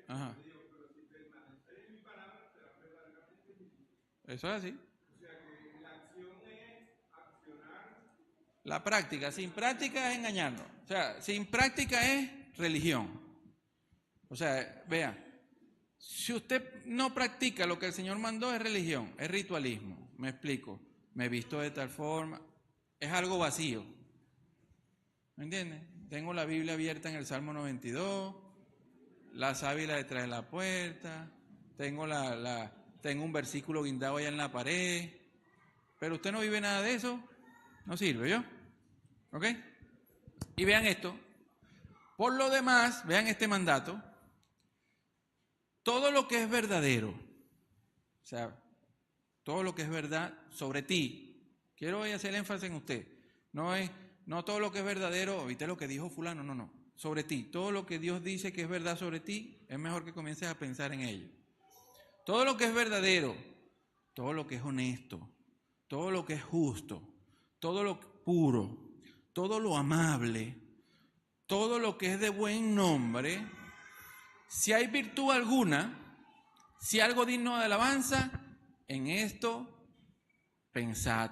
Ajá. Eso es así. La práctica, sin práctica es engañarnos. O sea, sin práctica es religión. O sea, vea, si usted no practica lo que el Señor mandó es religión, es ritualismo. Me explico. Me visto de tal forma, es algo vacío. ¿Me entiendes? Tengo la Biblia abierta en el Salmo 92, la sábila detrás de la puerta, tengo tengo un versículo guindado allá en la pared, pero usted no vive nada de eso, no sirve, ¿yo? ¿Ok? Y vean esto. Por lo demás, vean este mandato. Todo lo que es verdadero, o sea, todo lo que es verdad sobre ti. Quiero hoy hacer énfasis en usted. No todo lo que es verdadero, ¿viste lo que dijo fulano? No. Sobre ti. Todo lo que Dios dice que es verdad sobre ti, es mejor que comiences a pensar en ello. Todo lo que es verdadero, todo lo que es honesto, todo lo que es justo, todo lo puro, todo lo amable, todo lo que es de buen nombre, si hay virtud alguna, si algo digno de alabanza, en esto pensad.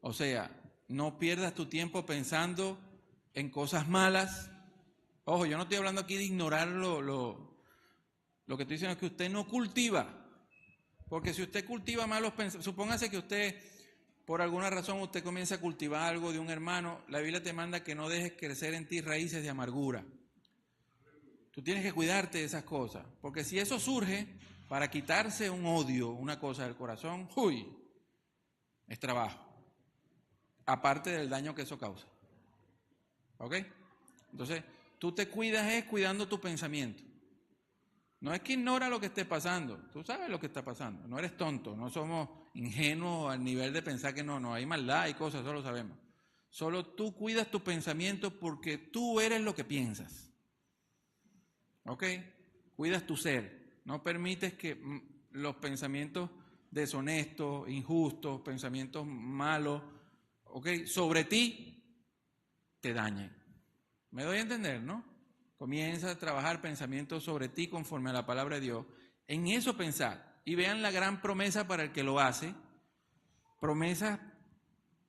O sea, no pierdas tu tiempo pensando en cosas malas. Ojo, yo no estoy hablando aquí de ignorar lo que estoy diciendo es que usted no cultiva. Porque si usted cultiva malos pensamientos, supóngase que usted, por alguna razón, usted comienza a cultivar algo de un hermano, la Biblia te manda que no dejes crecer en ti raíces de amargura. Tú tienes que cuidarte de esas cosas, porque si eso surge para quitarse un odio, una cosa del corazón, ¡uy! Es trabajo. Aparte del daño que eso causa. ¿Ok? Entonces, tú te cuidas cuidando tu pensamiento. No es que ignora lo que esté pasando, tú sabes lo que está pasando, no eres tonto, no somos ingenuos al nivel de pensar que no hay maldad, hay cosas, eso lo sabemos. Solo tú cuidas tu pensamiento porque tú eres lo que piensas. ¿Ok? Cuidas tu ser, no permites que los pensamientos deshonestos, injustos, pensamientos malos, ¿ok? Sobre ti te dañen. ¿Me doy a entender, no? Comienza a trabajar pensamientos sobre ti conforme a la palabra de Dios. En eso pensar. Y vean la gran promesa para el que lo hace. Promesas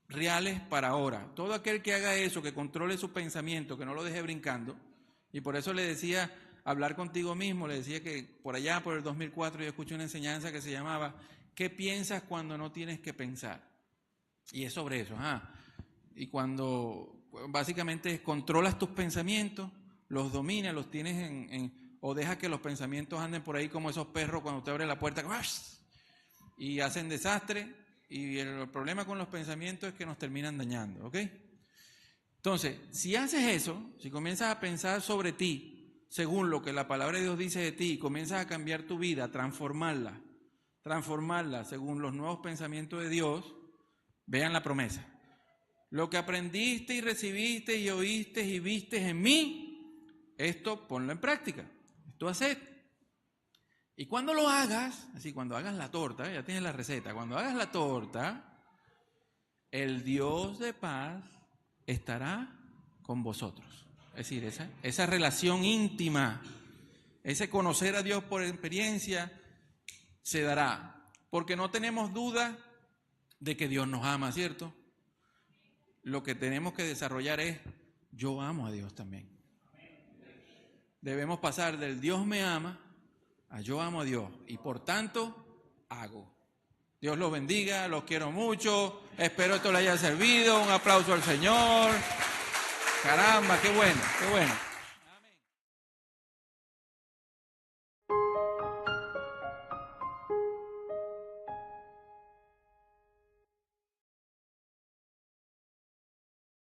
reales para ahora. Todo aquel que haga eso, que controle su pensamiento, que no lo deje brincando. Y por eso le decía, hablar contigo mismo, le decía que por allá, por el 2004, yo escuché una enseñanza que se llamaba ¿qué piensas cuando no tienes que pensar? Y es sobre eso. Y cuando básicamente controlas tus pensamientos, los dominas, los tienes o dejas que los pensamientos anden por ahí como esos perros cuando te abre la puerta y hacen desastre, y el problema con los pensamientos es que nos terminan dañando, ¿ok? Entonces, si haces eso, si comienzas a pensar sobre ti, según lo que la palabra de Dios dice de ti, y comienzas a cambiar tu vida, transformarla según los nuevos pensamientos de Dios, vean la promesa. Lo que aprendiste y recibiste y oíste y viste en mí, esto ponlo en práctica, esto haced. Y cuando lo hagas, así cuando hagas la torta, ya tienes la receta, cuando hagas la torta, el Dios de paz estará con vosotros. Es decir, esa relación íntima, ese conocer a Dios por experiencia, se dará. Porque no tenemos duda de que Dios nos ama, ¿cierto? Lo que tenemos que desarrollar es, yo amo a Dios también. Debemos pasar del Dios me ama a yo amo a Dios y por tanto hago. Dios los bendiga, los quiero mucho, espero esto les haya servido, un aplauso al Señor. Caramba, qué bueno, qué bueno.